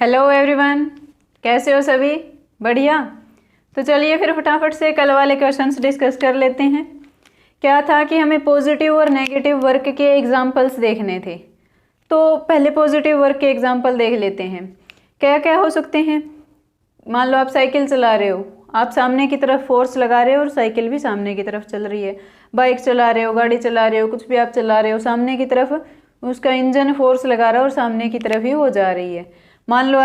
Hello everyone, कैसे हो सभी? बढ़िया। तो चलिए फिर फटाफट से कल वाले क्वेश्चंस डिस्कस कर लेते हैं। क्या था कि हमें पॉजिटिव और नेगेटिव वर्क के एग्जाम्पल्स देखने थे। तो पहले पॉजिटिव वर्क के एग्जाम्पल देख लेते हैं। क्या क्या हो सकते हैं। मान लो आप साइकिल चला रहे हो, आप सामने की तरफ फोर्स लगा रहे हो और साइकिल भी सामने की तरफ चल रही है। बाइक चला रहे हो, गाड़ी चला रहे हो, कुछ भी आप चला रहे हो, सामने की तरफ उसका इंजन फोर्स लगा रहा है और सामने की तरफ ही वो जा रही है। मान लो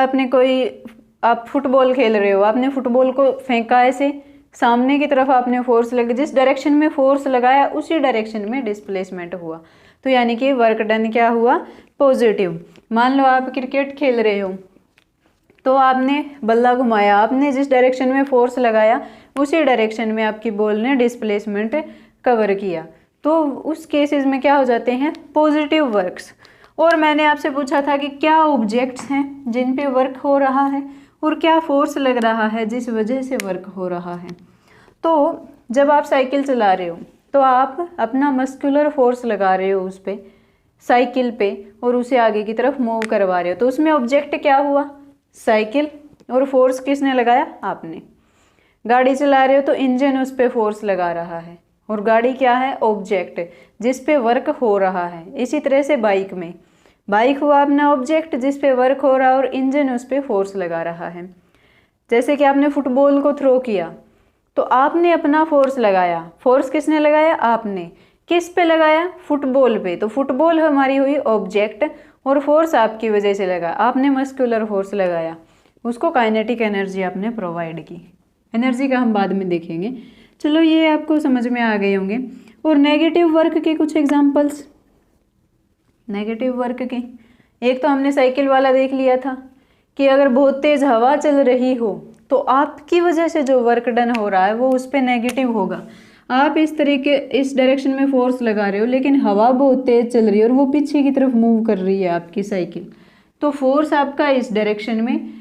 आप फुटबॉल खेल रहे हो, आपने फुटबॉल को फेंका ऐसे, सामने की तरफ आपने फोर्स लगा, जिस डायरेक्शन में फोर्स लगाया उसी डायरेक्शन में डिस्प्लेसमेंट हुआ। तो यानी कि वर्क डन क्या हुआ? पॉजिटिव। मान लो आप क्रिकेट खेल रहे हो, तो आपने बल्ला घुमाया, आपने जिस डायरेक्शन में फोर्स लगाया उसी डायरेक्शन में आपकी बॉल ने डिस्प्लेसमेंट कवर किया। तो उस केसेस में क्या हो जाते हैं? Positive works. और मैंने आपसे पूछा था कि क्या ऑब्जेक्ट्स हैं जिन पे वर्क हो रहा है और क्या फोर्स लग रहा है जिस वजह से वर्क हो रहा है। तो जब आप साइकिल चला रहे हो तो आप अपना मस्कुलर फोर्स लगा रहे हो उस पे, साइकिल पे, और उसे आगे की तरफ मूव करवा रहे हो। तो उसमें ऑब्जेक्ट क्या हुआ? साइकिल। और फोर्स किसने लगाया? आपने। गाड़ी चला रहे हो तो इंजन उस पे फोर्स लगा रहा है और गाड़ी क्या है? ऑब्जेक्ट जिस पे वर्क हो रहा है। इसी तरह से बाइक हुआ अपना ऑब्जेक्ट जिस पे वर्क हो रहा है और इंजन उस पे फोर्स लगा रहा है। जैसे कि आपने फुटबॉल को थ्रो किया तो आपने अपना फोर्स लगाया। फोर्स किसने लगाया? आपने। किस पे लगाया? फुटबॉल पे। तो फुटबॉल हमारी हुई ऑब्जेक्ट और फोर्स आपकी वजह से लगा। आपने मस्कुलर फोर्स लगाया, उसको काइनेटिक एनर्जी आपने प्रोवाइड की। एनर्जी का हम बाद में देखेंगे। चलो ये आपको समझ में आ गए होंगे। और नेगेटिव वर्क के कुछ एग्जांपल्स। नेगेटिव वर्क के एक तो हमने साइकिल वाला देख लिया था कि अगर बहुत तेज हवा चल रही हो तो आपकी वजह से जो वर्क डन हो रहा है वो उस पर नेगेटिव होगा। आप इस डायरेक्शन में फोर्स लगा रहे हो लेकिन हवा बहुत तेज चल रही है और वो पीछे की तरफ मूव कर रही है आपकी साइकिल। तो फोर्स आपका इस डायरेक्शन में,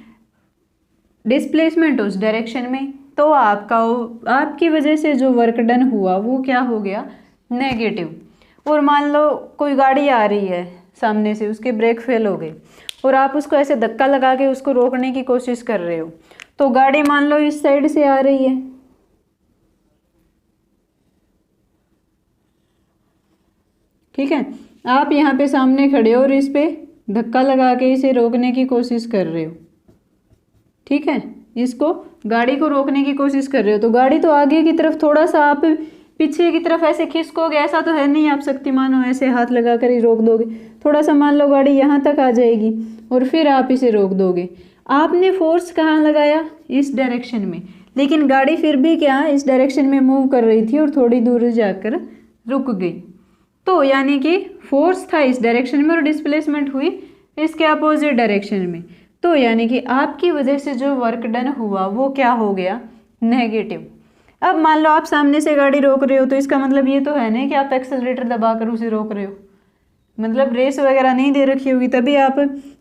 डिस्प्लेसमेंट उस डायरेक्शन में। तो आपकी वजह से जो वर्क डन हुआ वो क्या हो गया? नेगेटिव। और मान लो कोई गाड़ी आ रही है सामने से, उसके ब्रेक फेल हो गए और आप उसको ऐसे धक्का लगा के उसको रोकने की कोशिश कर रहे हो। तो गाड़ी मान लो इस साइड से आ रही है, ठीक है, आप यहाँ पे सामने खड़े हो और इस पे धक्का लगा के इसे रोकने की कोशिश कर रहे हो, ठीक है, इसको गाड़ी को रोकने की कोशिश कर रहे हो। तो गाड़ी तो आगे की तरफ, थोड़ा सा आप पीछे की तरफ ऐसे खिसकोगे, ऐसा तो है नहीं आप शक्तिमान हो ऐसे हाथ लगा कर ही रोक दोगे। थोड़ा सा मान लो गाड़ी यहाँ तक आ जाएगी और फिर आप इसे रोक दोगे। आपने फोर्स कहाँ लगाया? इस डायरेक्शन में, लेकिन गाड़ी फिर भी क्या इस डायरेक्शन में मूव कर रही थी और थोड़ी दूर जाकर रुक गई। तो यानी कि फोर्स था इस डायरेक्शन में और डिस्प्लेसमेंट हुई इसके अपोजिट डायरेक्शन में। तो यानी कि आपकी वजह से जो वर्क डन हुआ वो क्या हो गया? नेगेटिव। अब मान लो आप सामने से गाड़ी रोक रहे हो तो इसका मतलब ये तो है नहीं कि आप एक्सेलरेटर दबाकर उसे रोक रहे हो, मतलब रेस वगैरह नहीं दे रखी होगी तभी आप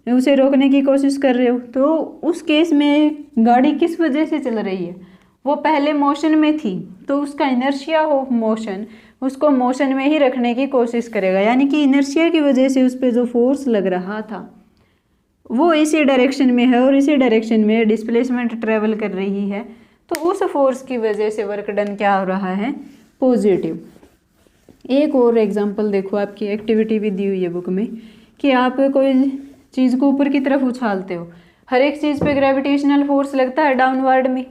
उसे रोकने की कोशिश कर रहे हो। तो उस केस में गाड़ी किस वजह से चल रही है? वो पहले मोशन में थी तो उसका इनर्शिया ऑफ मोशन उसको मोशन में ही रखने की कोशिश करेगा। यानी कि इनर्शिया की वजह से उस पर जो फोर्स लग रहा था वो इसी डायरेक्शन में है और इसी डायरेक्शन में डिस्प्लेसमेंट ट्रेवल कर रही है। तो उस फोर्स की वजह से वर्क डन क्या हो रहा है? पॉजिटिव। एक और एग्जांपल देखो, आपकी एक्टिविटी भी दी हुई है बुक में कि आप कोई चीज़ को ऊपर की तरफ उछालते हो। हर एक चीज़ पे ग्रेविटेशनल फोर्स लगता है डाउनवर्ड में।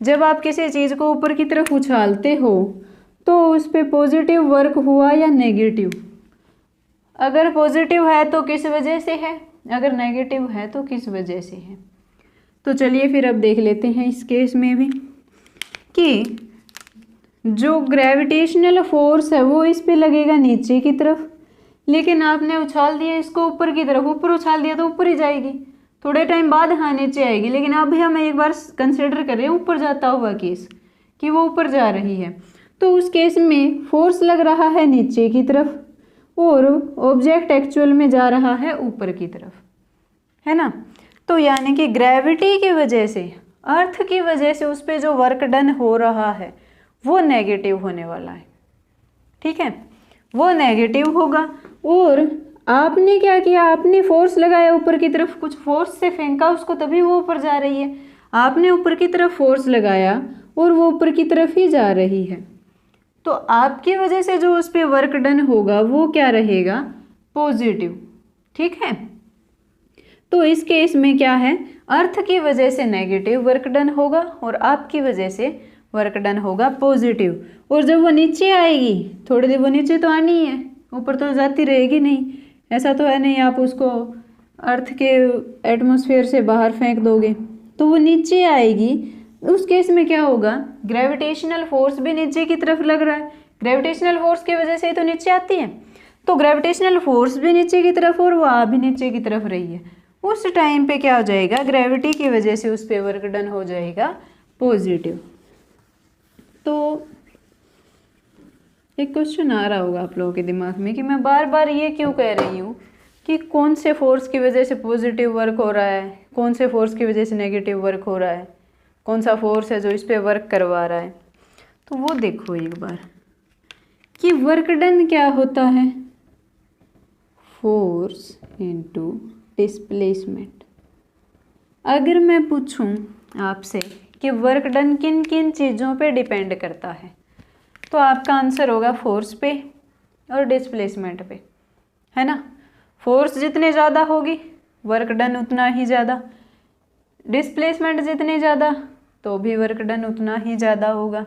जब आप किसी चीज़ को ऊपर की तरफ उछालते हो तो उस पर पॉजिटिव वर्क हुआ या नेगेटिव? अगर पॉजिटिव है तो किस वजह से है, अगर नेगेटिव है तो किस वजह से है। तो चलिए फिर अब देख लेते हैं इस केस में भी कि जो ग्रेविटेशनल फोर्स है वो इस पे लगेगा नीचे की तरफ, लेकिन आपने उछाल दिया इसको ऊपर की तरफ, ऊपर उछाल दिया तो ऊपर ही जाएगी, थोड़े टाइम बाद हाँ नीचे आएगी। लेकिन अभी हम एक बार कंसिडर करें ऊपर जाता हुआ केस कि वो ऊपर जा रही है, तो उस केस में फोर्स लग रहा है नीचे की तरफ और ऑब्जेक्ट एक्चुअल में जा रहा है ऊपर की तरफ, है ना। तो यानी कि ग्रेविटी की वजह से, अर्थ की वजह से उस पर जो वर्क डन हो रहा है वो नेगेटिव होने वाला है, ठीक है, वो नेगेटिव होगा। और आपने क्या किया, आपने फोर्स लगाया ऊपर की तरफ, कुछ फोर्स से फेंका उसको, तभी वो ऊपर जा रही है। आपने ऊपर की तरफ फोर्स लगाया और वो ऊपर की तरफ ही जा रही है, तो आपकी वजह से जो उस पर वर्क डन होगा वो क्या रहेगा, पॉजिटिव। ठीक है, तो इस केस में क्या है, अर्थ की वजह से नेगेटिव वर्क डन होगा और आपकी वजह से वर्क डन होगा पॉजिटिव। और जब वो नीचे आएगी, थोड़ी देर वो नीचे तो आनी ही है, ऊपर तो जाती रहेगी नहीं, ऐसा तो है नहीं आप उसको अर्थ के एटमॉस्फेयर से बाहर फेंक दोगे, तो वो नीचे आएगी। उस केस में क्या होगा, ग्रेविटेशनल फोर्स भी नीचे की तरफ लग रहा है, ग्रेविटेशनल फोर्स की वजह से ही तो नीचे आती है, तो ग्रेविटेशनल फोर्स भी नीचे की तरफ और वो आ भी नीचे की तरफ रही है। उस टाइम पे क्या हो जाएगा, ग्रेविटी की वजह से उस पे वर्क डन हो जाएगा पॉजिटिव। तो एक क्वेश्चन आ रहा होगा आप लोगों के दिमाग में कि मैं बार बार ये क्यों कह रही हूँ कि कौन से फोर्स की वजह से पॉजिटिव वर्क हो रहा है, कौन से फोर्स की वजह से नेगेटिव वर्क हो रहा है, कौन सा फोर्स है जो इस पे वर्क करवा रहा है। तो वो देखो एक बार कि वर्क डन क्या होता है, फोर्स इनटू डिस्प्लेसमेंट। अगर मैं पूछूं आपसे कि वर्क डन किन किन चीज़ों पे डिपेंड करता है, तो आपका आंसर होगा फोर्स पे और डिस्प्लेसमेंट पे, है ना। फोर्स जितने ज़्यादा होगी वर्क डन उतना ही ज़्यादा, डिस्प्लेसमेंट जितने ज़्यादा तो भी वर्क डन उतना ही ज़्यादा होगा।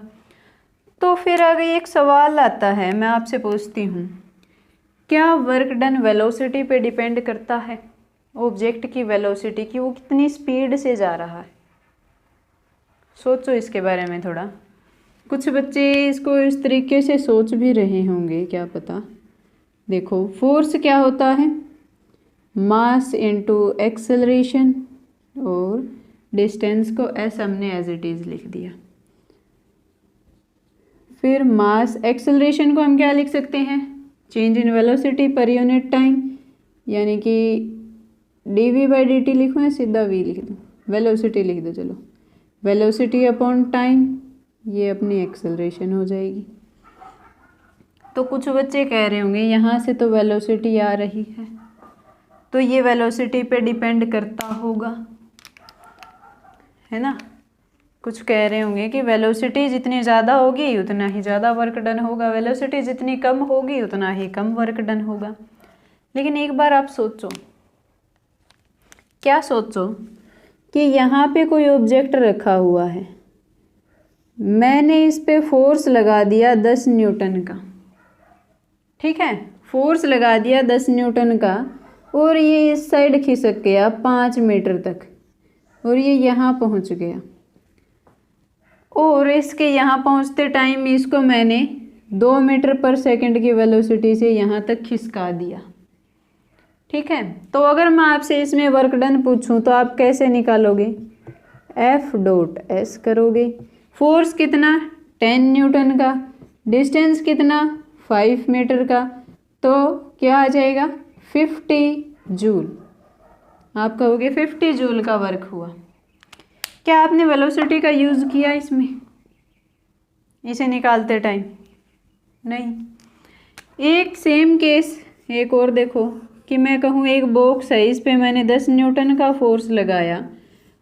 तो फिर आगे एक सवाल आता है, मैं आपसे पूछती हूँ, क्या वर्क डन वेलोसिटी पे डिपेंड करता है, ऑब्जेक्ट की वेलोसिटी की, वो कितनी स्पीड से जा रहा है। सोचो इसके बारे में थोड़ा, कुछ बच्चे इसको इस तरीके से सोच भी रहे होंगे, क्या पता। देखो फोर्स क्या होता है, मास इनटू एक्सेलरेशन, और डिस्टेंस को एस हमने एज इट इज़ लिख दिया। फिर मास एक्सेलरेशन को हम क्या लिख सकते हैं, change in velocity per unit time, यानी कि dv/dt लिखूँ या सीधा v लिख दूँ, वेलोसिटी लिख दो, चलो वेलोसिटी अपॉन टाइम, ये अपनी एक्सेलरेशन हो जाएगी। तो कुछ बच्चे कह रहे होंगे यहाँ से तो वेलोसिटी आ रही है, तो ये वेलोसिटी पे डिपेंड करता होगा, है ना। कुछ कह रहे होंगे कि वेलोसिटी जितनी ज़्यादा होगी उतना ही ज़्यादा वर्क डन होगा, वेलोसिटी जितनी कम होगी उतना ही कम वर्क डन होगा। लेकिन एक बार आप सोचो, क्या सोचो कि यहाँ पे कोई ऑब्जेक्ट रखा हुआ है, मैंने इस पे फोर्स लगा दिया 10 न्यूटन का, ठीक है, फोर्स लगा दिया 10 न्यूटन का, और ये इस साइड खिसक गया 5 मीटर तक, और ये यहाँ पहुँच गया, और इसके यहाँ पहुँचते टाइम इसको मैंने 2 मीटर पर सेकंड की वेलोसिटी से यहाँ तक खिसका दिया, ठीक है। तो अगर मैं आपसे इसमें वर्क डन पूछूं तो आप कैसे निकालोगे, F.S करोगे, फोर्स कितना 10 न्यूटन का, डिस्टेंस कितना 5 मीटर का, तो क्या आ जाएगा 50 जूल। आप कहोगे 50 जूल का वर्क हुआ। क्या आपने वेलोसिटी का यूज़ किया इसमें, इसे निकालते टाइम? नहीं। एक सेम केस एक और देखो कि मैं कहूँ एक बॉक्स है, इस पे मैंने 10 न्यूटन का फोर्स लगाया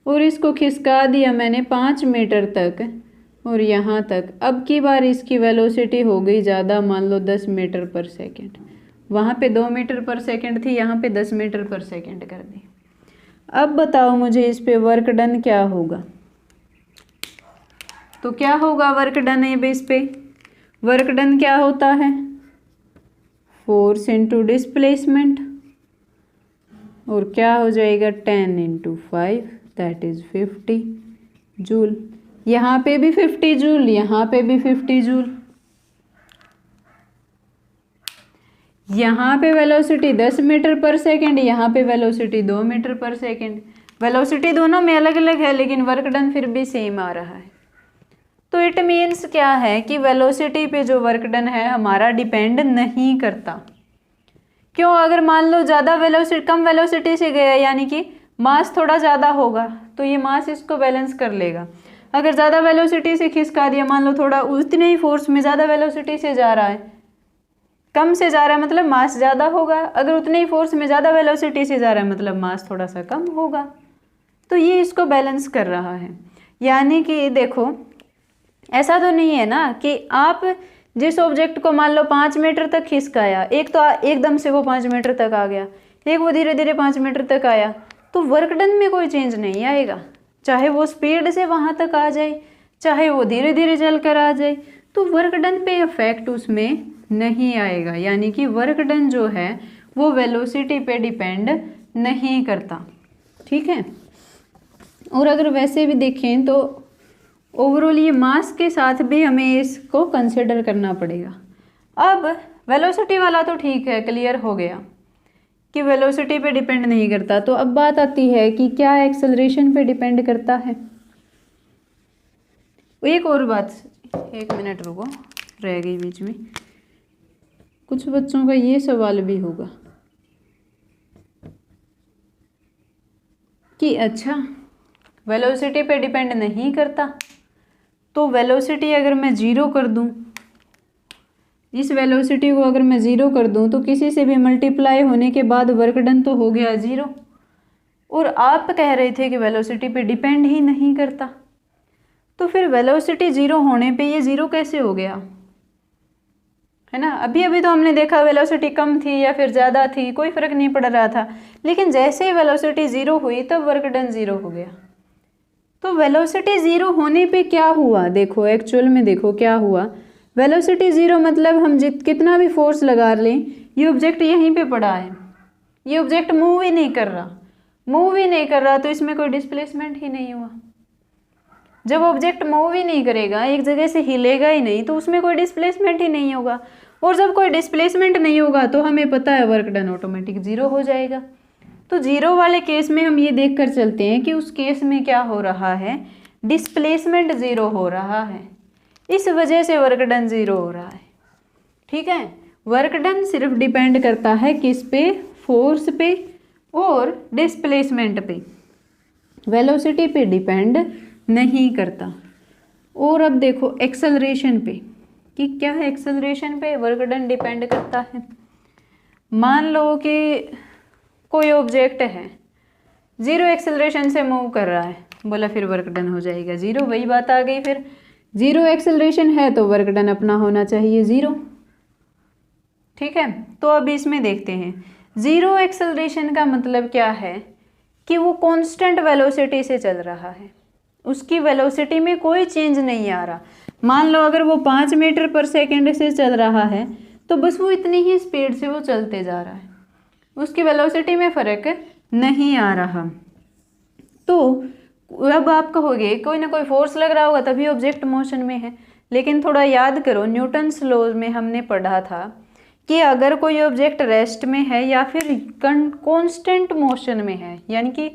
और इसको खिसका दिया मैंने 5 मीटर तक और यहाँ तक। अब की बार इसकी वेलोसिटी हो गई ज़्यादा, मान लो 10 मीटर पर सेकेंड, वहाँ पे 2 मीटर पर सेकेंड थी, यहाँ पे 10 मीटर पर सेकेंड कर दी। अब बताओ मुझे इस पे वर्क डन क्या होगा, तो क्या होगा वर्क डन है बेस पे, वर्क डन क्या होता है, फोर्स इनटू डिस्प्लेसमेंट, और क्या हो जाएगा 10 × 5 दैट इज 50 जूल। यहाँ पे भी 50 जूल, यहाँ पे भी 50 जूल। यहाँ पे वेलोसिटी 10 मीटर पर सेकेंड, यहाँ पे वेलोसिटी 2 मीटर पर सेकेंड। वेलोसिटी दोनों में अलग अलग है लेकिन वर्क डन फिर भी सेम आ रहा है। तो इट मीन्स क्या है कि वेलोसिटी पे जो वर्क डन है हमारा डिपेंड नहीं करता। क्यों? अगर मान लो ज़्यादा वेलोसिटी कम वेलोसिटी से गया यानी कि मास थोड़ा ज़्यादा होगा तो ये मास इसको बैलेंस कर लेगा। अगर ज़्यादा वेलोसिटी से खिसका दिया, मान लो थोड़ा उतने ही फोर्स में ज़्यादा वेलोसिटी से जा रहा है कम से जा रहा है मतलब मास ज़्यादा होगा, अगर उतने ही फोर्स में ज़्यादा वेलोसिटी से जा रहा है मतलब मास थोड़ा सा कम होगा। तो ये इसको बैलेंस कर रहा है। यानी कि देखो ऐसा तो नहीं है ना कि आप जिस ऑब्जेक्ट को मान लो 5 मीटर तक खिसकाया, एक तो एकदम से वो 5 मीटर तक आ गया, एक वो धीरे धीरे 5 मीटर तक आया, तो वर्क डन में कोई चेंज नहीं आएगा, चाहे वो स्पीड से वहाँ तक आ जाए, चाहे वो धीरे धीरे चल कर आ जाए, तो वर्क डन पे इफेक्ट उसमें नहीं आएगा। यानी कि वर्क डन जो है वो वेलोसिटी पे डिपेंड नहीं करता, ठीक है। और अगर वैसे भी देखें तो ओवरऑल ये मास के साथ भी हमें इसको कंसिडर करना पड़ेगा। अब वेलोसिटी वाला तो ठीक है, क्लियर हो गया कि वेलोसिटी पे डिपेंड नहीं करता। तो अब बात आती है कि क्या एक्सेलरेशन पे डिपेंड करता है। एक और बात, एक मिनट रुको, रह गई बीच में, कुछ बच्चों का ये सवाल भी होगा कि अच्छा वेलोसिटी पे डिपेंड नहीं करता, तो वेलोसिटी अगर मैं ज़ीरो कर दूं, इस वेलोसिटी को अगर मैं ज़ीरो कर दूं तो किसी से भी मल्टीप्लाई होने के बाद वर्क डन तो हो गया ज़ीरो। और आप कह रहे थे कि वेलोसिटी पे डिपेंड ही नहीं करता, तो फिर वेलोसिटी ज़ीरो होने पे ये ज़ीरो कैसे हो गया, है ना। अभी अभी तो हमने देखा वेलोसिटी कम थी या फिर ज़्यादा थी, कोई फ़र्क नहीं पड़ रहा था, लेकिन जैसे ही वेलोसिटी ज़ीरो हुई तब वर्क डन ज़ीरो हो गया। तो वेलोसिटी ज़ीरो होने पे क्या हुआ, देखो एक्चुअल में देखो क्या हुआ। वेलोसिटी ज़ीरो मतलब हम कितना भी फोर्स लगा लें, ये ऑब्जेक्ट यहीं पे पड़ा है, ये ऑब्जेक्ट मूव ही नहीं कर रहा, तो इसमें कोई डिस्प्लेसमेंट ही नहीं हुआ। जब ऑब्जेक्ट मूव ही नहीं करेगा, एक जगह से हिलेगा ही नहीं, तो उसमें कोई डिस्प्लेसमेंट ही नहीं होगा। और जब कोई डिस्प्लेसमेंट नहीं होगा तो हमें पता है वर्क डन ऑटोमेटिक ज़ीरो हो जाएगा। तो ज़ीरो वाले केस में हम ये देख कर चलते हैं कि उस केस में क्या हो रहा है, डिस्प्लेसमेंट ज़ीरो हो रहा है, इस वजह से वर्क डन ज़ीरो हो रहा है, ठीक है। वर्क डन सिर्फ डिपेंड करता है किस पे, फोर्स पे और डिस्प्लेसमेंट पे, वेलोसिटी पे डिपेंड नहीं करता। और अब देखो एक्सेलरेशन पे, कि क्या है एक्सेलरेशन पे वर्क डन डिपेंड करता है। मान लो कि कोई ऑब्जेक्ट है, ज़ीरो एक्सेलरेशन से मूव कर रहा है, बोला फिर वर्क डन हो जाएगा ज़ीरो, वही बात आ गई। फिर ज़ीरो एक्सेलरेशन है तो वर्क डन अपना होना चाहिए ज़ीरो, ठीक है। तो अब इसमें देखते हैं, ज़ीरो एक्सेलरेशन का मतलब क्या है कि वो कांस्टेंट वेलोसिटी से चल रहा है, उसकी वेलोसिटी में कोई चेंज नहीं आ रहा। मान लो अगर वो 5 मीटर पर सेकेंड से चल रहा है तो बस वो इतनी ही स्पीड से वो चलते जा रहा है, उसकी वेलोसिटी में फ़र्क नहीं आ रहा। तो अब आप कहोगे कोई ना कोई फोर्स लग रहा होगा तभी ऑब्जेक्ट मोशन में है, लेकिन थोड़ा याद करो, न्यूटन्स लॉज में हमने पढ़ा था कि अगर कोई ऑब्जेक्ट रेस्ट में है या फिर कांस्टेंट मोशन में है, यानी कि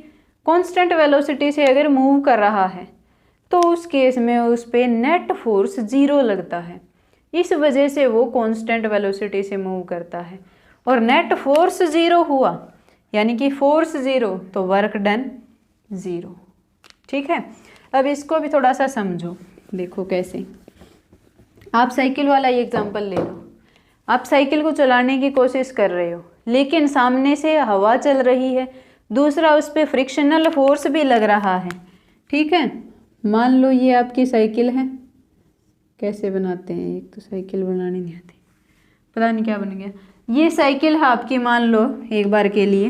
कांस्टेंट वेलोसिटी से अगर मूव कर रहा है, तो उस केस में उस पर नेट फोर्स ज़ीरो लगता है, इस वजह से वो कांस्टेंट वेलोसिटी से मूव करता है। और नेट फोर्स ज़ीरो हुआ यानी कि फोर्स ज़ीरो, तो वर्क डन ज़ीरो, ठीक है। अब इसको भी थोड़ा सा समझो, देखो कैसे। आप साइकिल वाला ये एग्जांपल ले लो, आप साइकिल को चलाने की कोशिश कर रहे हो, लेकिन सामने से हवा चल रही है, दूसरा उस पर फ्रिक्शनल फोर्स भी लग रहा है, ठीक है। मान लो ये आपकी साइकिल है, कैसे बनाते हैं, एक तो साइकिल बनानी नहीं आती, पता नहीं क्या बन गया। ये साइकिल है आपकी, मान लो एक बार के लिए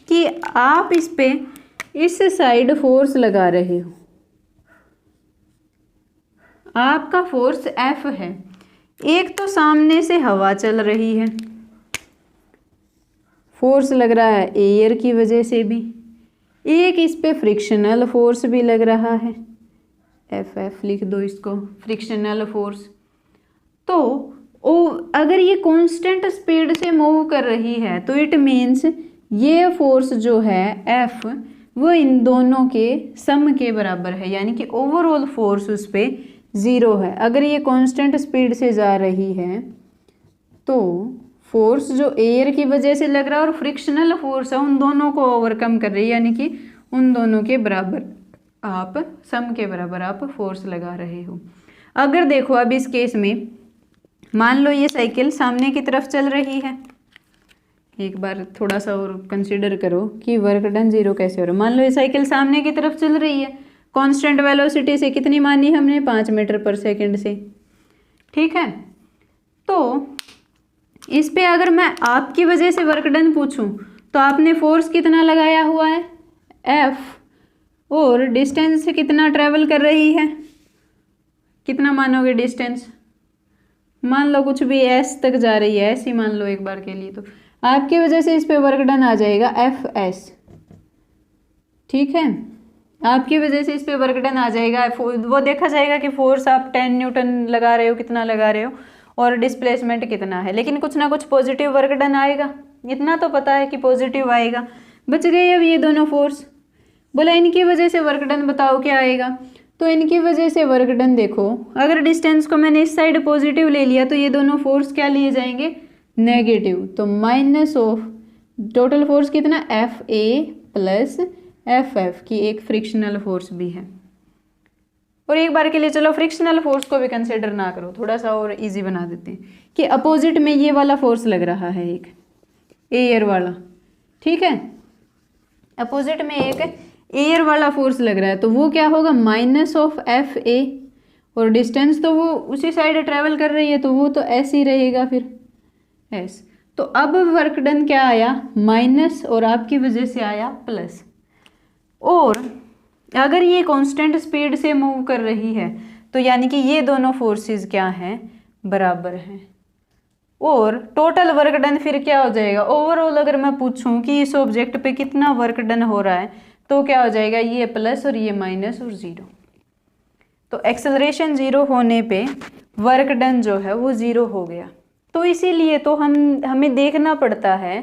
कि आप इस पे इस साइड फोर्स लगा रहे हो, आपका फोर्स F है। एक तो सामने से हवा चल रही है, फोर्स लग रहा है एयर की वजह से भी, एक इस पे फ्रिक्शनल फोर्स भी लग रहा है, FF लिख दो इसको, फ्रिक्शनल फोर्स। तो अगर ये कांस्टेंट स्पीड से मूव कर रही है तो इट मीन्स ये फोर्स जो है F वो इन दोनों के सम के बराबर है, यानी कि ओवरऑल फोर्स उस पर ज़ीरो है। अगर ये कांस्टेंट स्पीड से जा रही है तो फोर्स जो एयर की वजह से लग रहा है और फ्रिक्शनल फोर्स है, उन दोनों को ओवरकम कर रही है, यानी कि उन दोनों के बराबर आप सम के बराबर आप फोर्स लगा रहे हो। अगर देखो अब इस केस में मान लो ये साइकिल सामने की तरफ चल रही है, एक बार थोड़ा सा और कंसीडर करो कि वर्क डन 0 कैसे हो रहा है। मान लो ये साइकिल सामने की तरफ चल रही है, कांस्टेंट वेलोसिटी से कितनी मानी हमने, 5 मीटर पर सेकंड से, ठीक है। तो इस पे अगर मैं आपकी वजह से वर्क डन पूछूं तो आपने फोर्स कितना लगाया हुआ है, F, और डिस्टेंस से कितना ट्रेवल कर रही है, कितना मानोगे डिस्टेंस, मान लो कुछ भी S तक जा रही है, ऐसी मान लो एक बार के लिए, तो आपकी वजह से इस पे वर्क डन आ जाएगा FS, ठीक है। आपकी वजह से इस पे वर्क डन आ जाएगा, वो देखा जाएगा कि फोर्स आप 10 न्यूटन लगा रहे हो, कितना लगा रहे हो, और डिस्प्लेसमेंट कितना है, लेकिन कुछ ना कुछ पॉजिटिव वर्क डन आएगा, इतना तो पता है कि पॉजिटिव आएगा। बच गए अब ये दोनों फोर्स। बोला इनकी वजह से वर्क डन बताओ क्या आएगा, तो इनकी वजह से वर्क डन देखो, अगर डिस्टेंस को मैंने इस साइड पॉजिटिव ले लिया तो ये दोनों फोर्स क्या लिए जाएंगे, नेगेटिव, तो माइनस ऑफ टोटल फोर्स कितना, FA प्लस FF की एक फ्रिक्शनल फोर्स भी है। और एक बार के लिए चलो फ्रिक्शनल फोर्स को भी कंसिडर ना करो, थोड़ा सा और इजी बना देते हैं कि अपोजिट में ये वाला फोर्स लग रहा है, एक एयर वाला, ठीक है, अपोजिट में एक एयर वाला फोर्स लग रहा है, तो वो क्या होगा, माइनस ऑफ FA, और डिस्टेंस तो वो उसी साइड ट्रेवल कर रही है तो वो तो S ही रहेगा फिर S। तो अब वर्क डन क्या आया, माइनस, और आपकी वजह से आया प्लस। और अगर ये कांस्टेंट स्पीड से मूव कर रही है तो यानी कि ये दोनों फोर्सेस क्या हैं, बराबर हैं, और टोटल वर्क डन फिर क्या हो जाएगा, ओवरऑल अगर मैं पूछूं कि इस ऑब्जेक्ट पे कितना वर्क डन हो रहा है तो क्या हो जाएगा, ये प्लस और ये माइनस और 0। तो एक्सेलरेशन 0 होने पे वर्क डन जो है वो 0 हो गया। तो इसीलिए तो हमें देखना पड़ता है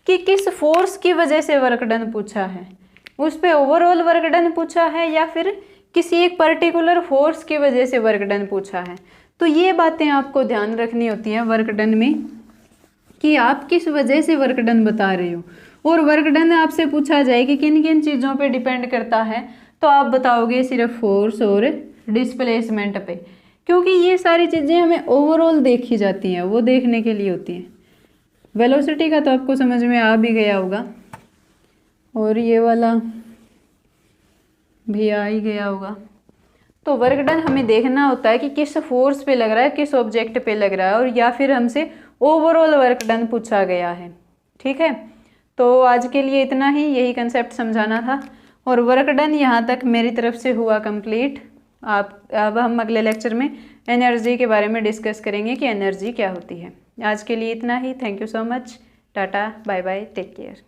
कि किस फोर्स की वजह से वर्क डन पूछा है, उस पे ओवरऑल वर्क डन पूछा है या फिर किसी एक पर्टिकुलर फोर्स की वजह से वर्क डन पूछा है। तो ये बातें आपको ध्यान रखनी होती हैं वर्क डन में कि आप किस वजह से वर्क डन बता रहे हो। और वर्क डन आपसे पूछा जाए कि किन किन चीज़ों पे डिपेंड करता है, तो आप बताओगे सिर्फ फोर्स और डिस्प्लेसमेंट पे, क्योंकि ये सारी चीज़ें हमें ओवरऑल देखी जाती हैं, वो देखने के लिए होती हैं। वेलोसिटी का तो आपको समझ में आ भी गया होगा, और ये वाला भी आ ही गया होगा। तो वर्क डन हमें देखना होता है कि किस फोर्स पे लग रहा है, किस ऑब्जेक्ट पे लग रहा है, और या फिर हमसे ओवरऑल वर्क डन पूछा गया है, ठीक है। तो आज के लिए इतना ही, यही कंसेप्ट समझाना था, और वर्क डन यहाँ तक मेरी तरफ से हुआ कंप्लीट। अब हम अगले लेक्चर में एनर्जी के बारे में डिस्कस करेंगे कि एनर्जी क्या होती है। आज के लिए इतना ही, thank you so much, tata bye bye, take care.